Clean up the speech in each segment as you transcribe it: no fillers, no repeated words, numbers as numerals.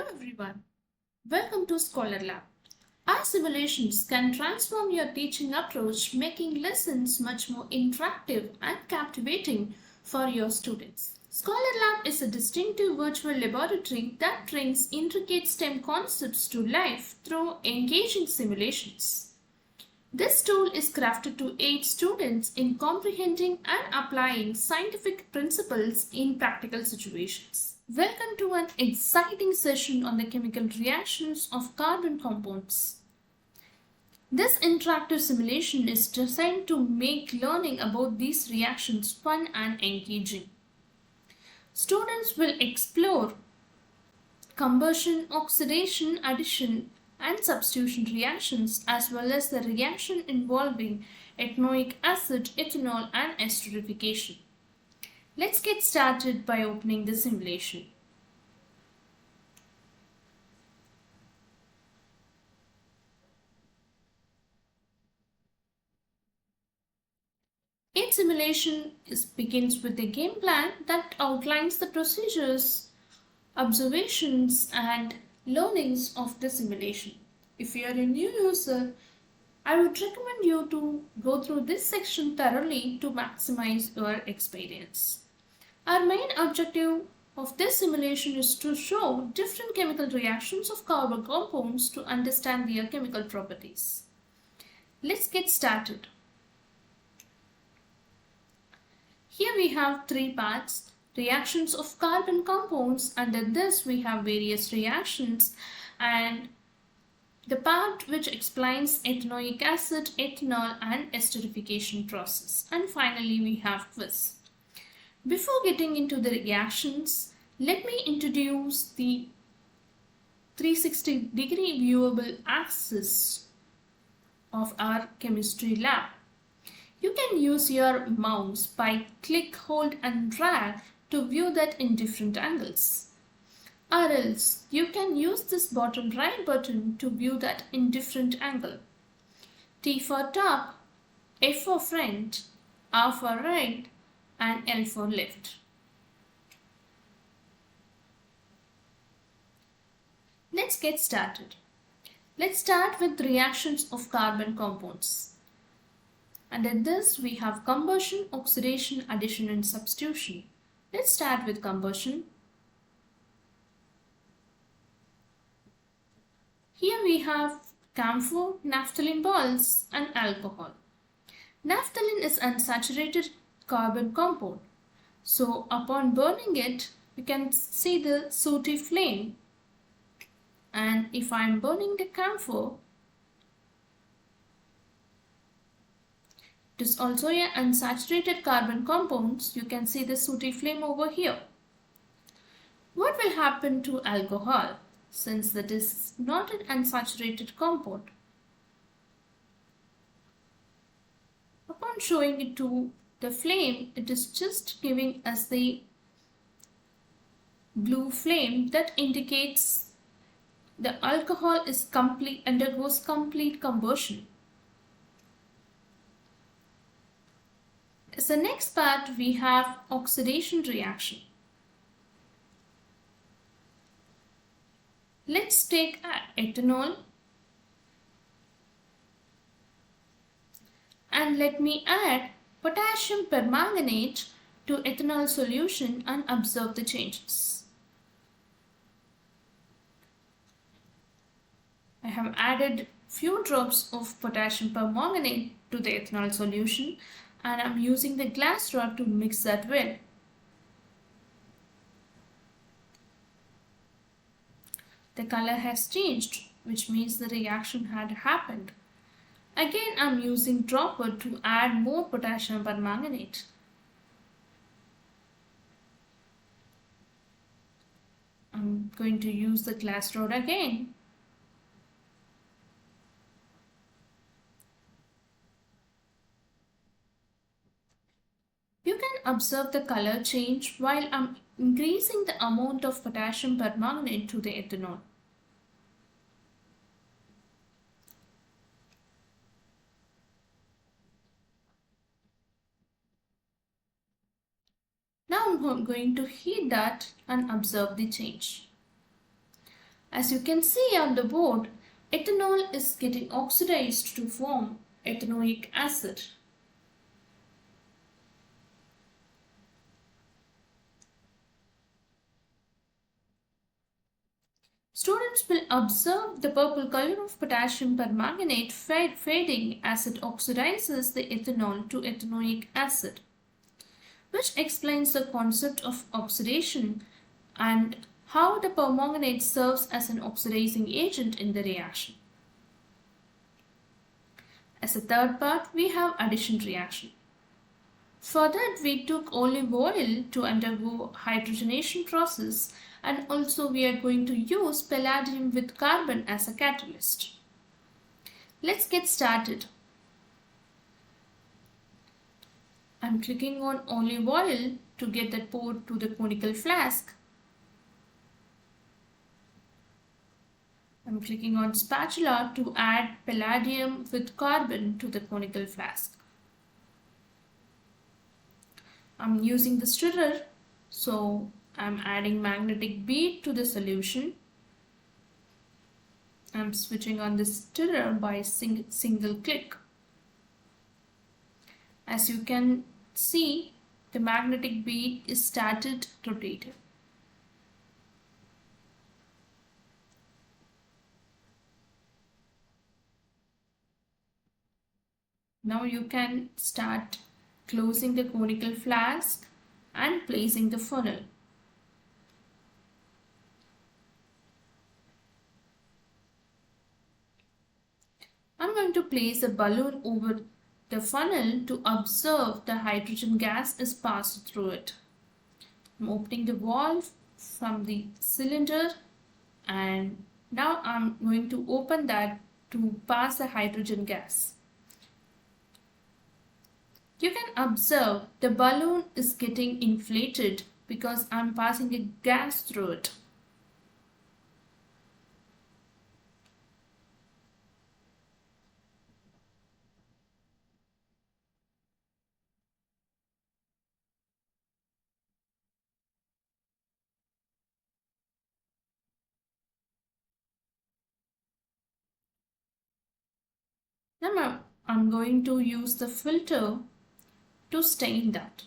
Hello everyone, welcome to Scholar Lab. Our simulations can transform your teaching approach, making lessons much more interactive and captivating for your students. Scholar Lab is a distinctive virtual laboratory that brings intricate STEM concepts to life through engaging simulations. This tool is crafted to aid students in comprehending and applying scientific principles in practical situations. Welcome to an exciting session on the chemical reactions of carbon compounds. This interactive simulation is designed to make learning about these reactions fun and engaging. Students will explore combustion, oxidation, addition, and substitution reactions, as well as the reaction involving ethanoic acid, ethanol, and esterification. Let's get started by opening the simulation. Each simulation begins with a game plan that outlines the procedures, observations, and learnings of the simulation. If you are a new user, I would recommend you to go through this section thoroughly to maximize your experience. Our main objective of this simulation is to show different chemical reactions of carbon compounds to understand their chemical properties. Let's get started. Here we have three parts: reactions of carbon compounds. Under this we have various reactions, and the part which explains ethanoic acid, ethanol, and esterification process. And finally we have quiz. Before getting into the reactions, let me introduce the 360-degree viewable axis of our chemistry lab. You can use your mouse by click, hold, and drag to view that in different angles. Or else you can use this bottom right button to view that in different angle. T for top, F for front, R for right, and L for left. Let's get started. Let's start with reactions of carbon compounds. Under this we have combustion, oxidation, addition, and substitution. Let's start with combustion. Here we have camphor, naphthalene balls, and alcohol. Naphthalene is unsaturated carbon compound. So upon burning it, you can see the sooty flame. And if I am burning the camphor, it is also an unsaturated carbon compound. You can see the sooty flame over here. What will happen to alcohol, since that is not an unsaturated compound? Upon showing it to the flame, it is just giving us the blue flame that indicates the alcohol is undergoes complete combustion. As the next part, we have oxidation reaction. Let's take ethanol and let me add potassium permanganate to ethanol solution and observe the changes. I have added few drops of potassium permanganate to the ethanol solution, and I'm using the glass rod to mix that well. The color has changed, which means the reaction had happened. Again, I'm using dropper to add more potassium permanganate. I'm going to use the glass rod again. You can observe the color change while I'm increasing the amount of potassium permanganate to the ethanol. Now I'm going to heat that and observe the change. As you can see on the board, ethanol is getting oxidized to form ethanoic acid. Students will observe the purple color of potassium permanganate fading as it oxidizes the ethanol to ethanoic acid, which explains the concept of oxidation and how the permanganate serves as an oxidizing agent in the reaction. As a third part, we have addition reaction. For that, we took olive oil to undergo hydrogenation process, and also we are going to use palladium with carbon as a catalyst. Let's get started. I'm clicking on olive oil to get that poured to the conical flask. I'm clicking on spatula to add palladium with carbon to the conical flask. I'm using the stirrer, so I'm adding magnetic bead to the solution. I'm switching on the stirrer by single click. As you can see, the magnetic bead is started rotating. Now you can start closing the conical flask and placing the funnel. I'm going to place a balloon over the funnel to observe the hydrogen gas is passed through it. I'm opening the valve from the cylinder, and now I'm going to open that to pass the hydrogen gas. You can observe the balloon is getting inflated because I'm passing a gas through it. Now I'm going to use the filter to stain that.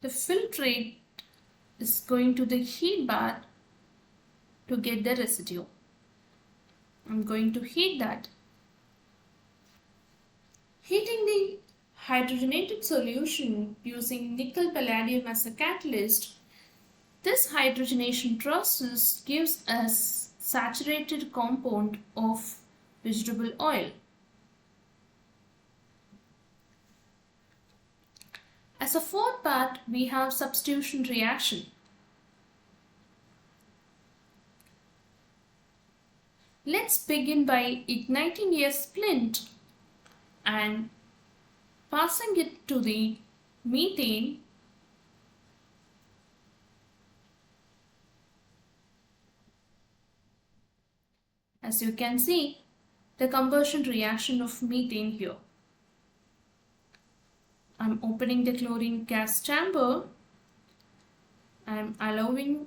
The filtrate is going to the heat bath to get the residue. I'm going to heat that. Heating the hydrogenated solution using nickel palladium as a catalyst, this hydrogenation process gives us saturated compound of vegetable oil. As a fourth part, we have substitution reaction. Let's begin by igniting a splint and passing it to the methane. As you can see, the combustion reaction of methane here. I'm opening the chlorine gas chamber. I'm allowing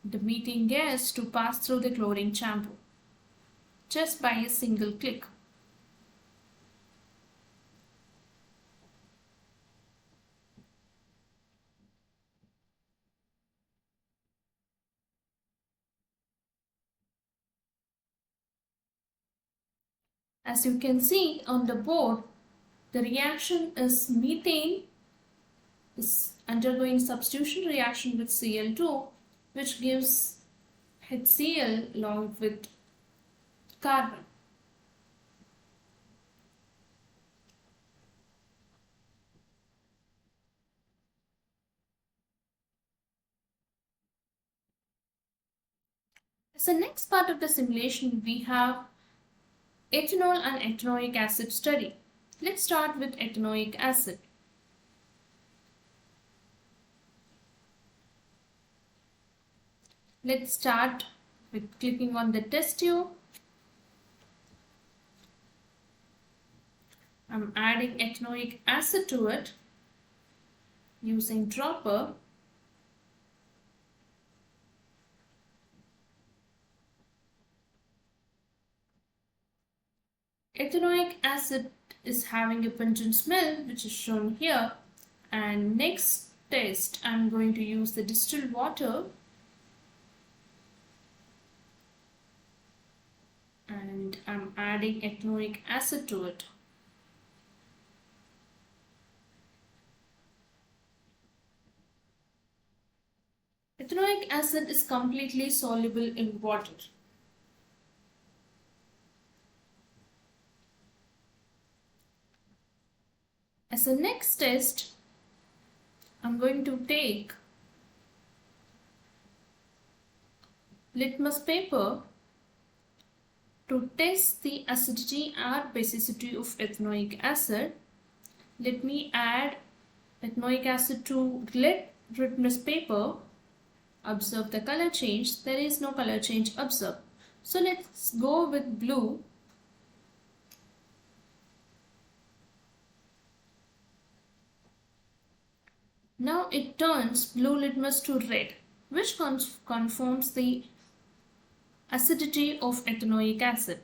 the methane gas to pass through the chlorine chamber just by a single click. As you can see on the board, the reaction is methane is undergoing substitution reaction with Cl2, which gives HCl along with carbon. As the next part of the simulation, we have ethanol and ethanoic acid study. Let's start with ethanoic acid. Let's start with clicking on the test tube. I'm adding ethanoic acid to it using dropper. Ethanoic acid is having a pungent smell, which is shown here. And next test, I'm going to use the distilled water and I'm adding ethanoic acid to it. Ethanoic acid is completely soluble in water. As a next test, I'm going to take litmus paper to test the acidity or basicity of ethanoic acid. Let me add ethanoic acid to litmus paper. Observe the color change. There is no color change observed. So let's go with blue. Now it turns blue litmus to red, which confirms the acidity of ethanoic acid.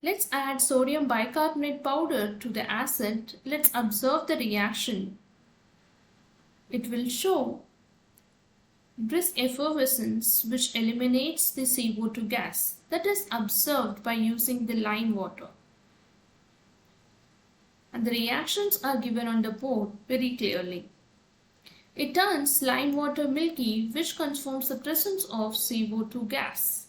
Let's add sodium bicarbonate powder to the acid. Let's observe the reaction. It will show brisk effervescence which eliminates the CO2 gas that is observed by using the lime water. And the reactions are given on the board very clearly. It turns lime water milky, which confirms the presence of CO2 gas.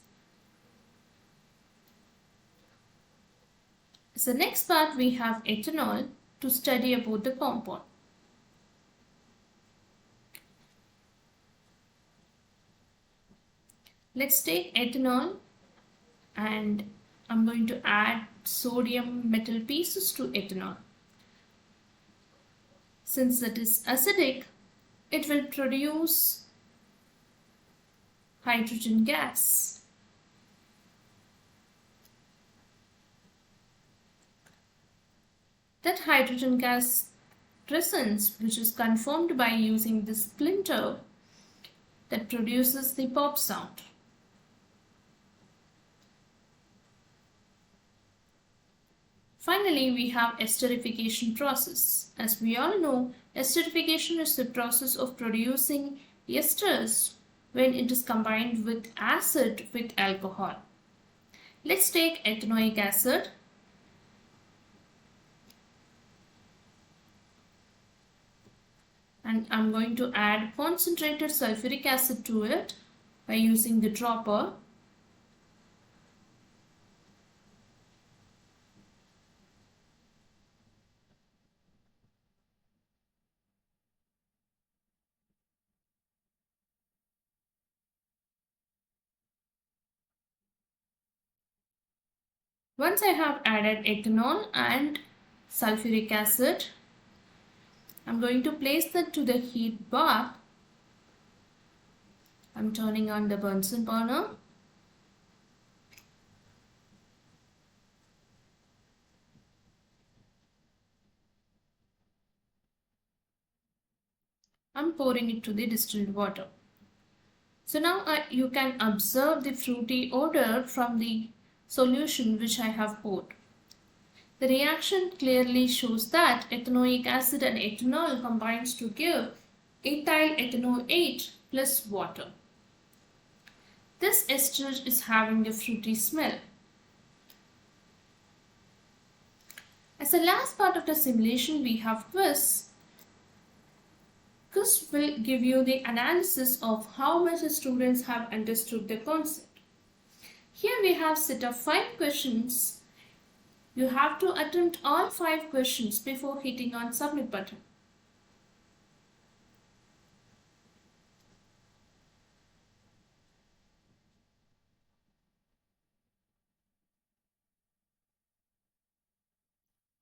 As the next part, we have ethanol to study about the compound. Let's take ethanol and I'm going to add sodium metal pieces to ethanol. Since it is acidic, it will produce hydrogen gas. That hydrogen gas presence, which is confirmed by using the splinter that produces the pop sound. Finally, we have esterification process. As we all know, esterification is the process of producing esters when it is combined with acid with alcohol. Let's take ethanoic acid. And I'm going to add concentrated sulfuric acid to it by using the dropper. Once I have added ethanol and sulfuric acid, I'm going to place that to the heat bar. I'm turning on the Bunsen burner. I'm pouring it to the distilled water. So now you can observe the fruity odor from the solution which I have poured. The reaction clearly shows that ethanoic acid and ethanol combines to give ethyl ethanoate plus water. This ester is having a fruity smell. As the last part of the simulation, we have quiz. Quiz will give you the analysis of how much the students have understood the concept. Here we have set of 5 questions. You have to attempt all 5 questions before hitting on submit button.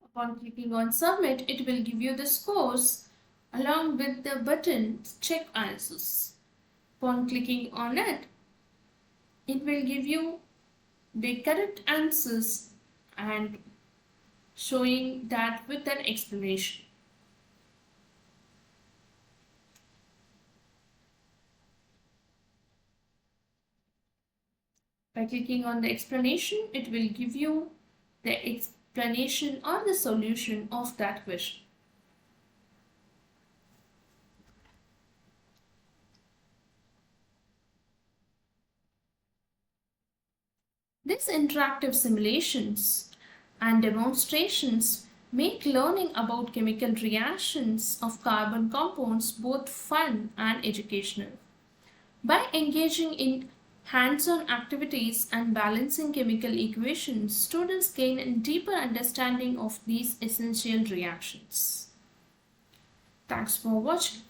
Upon clicking on submit, it will give you the scores along with the button check answers. Upon clicking on it, it will give you the correct answers and showing that with an explanation. By clicking on the explanation, it will give you the explanation or the solution of that question. These interactive simulations and demonstrations make learning about chemical reactions of carbon compounds both fun and educational. By engaging in hands-on activities and balancing chemical equations, students gain a deeper understanding of these essential reactions. Thanks for watching.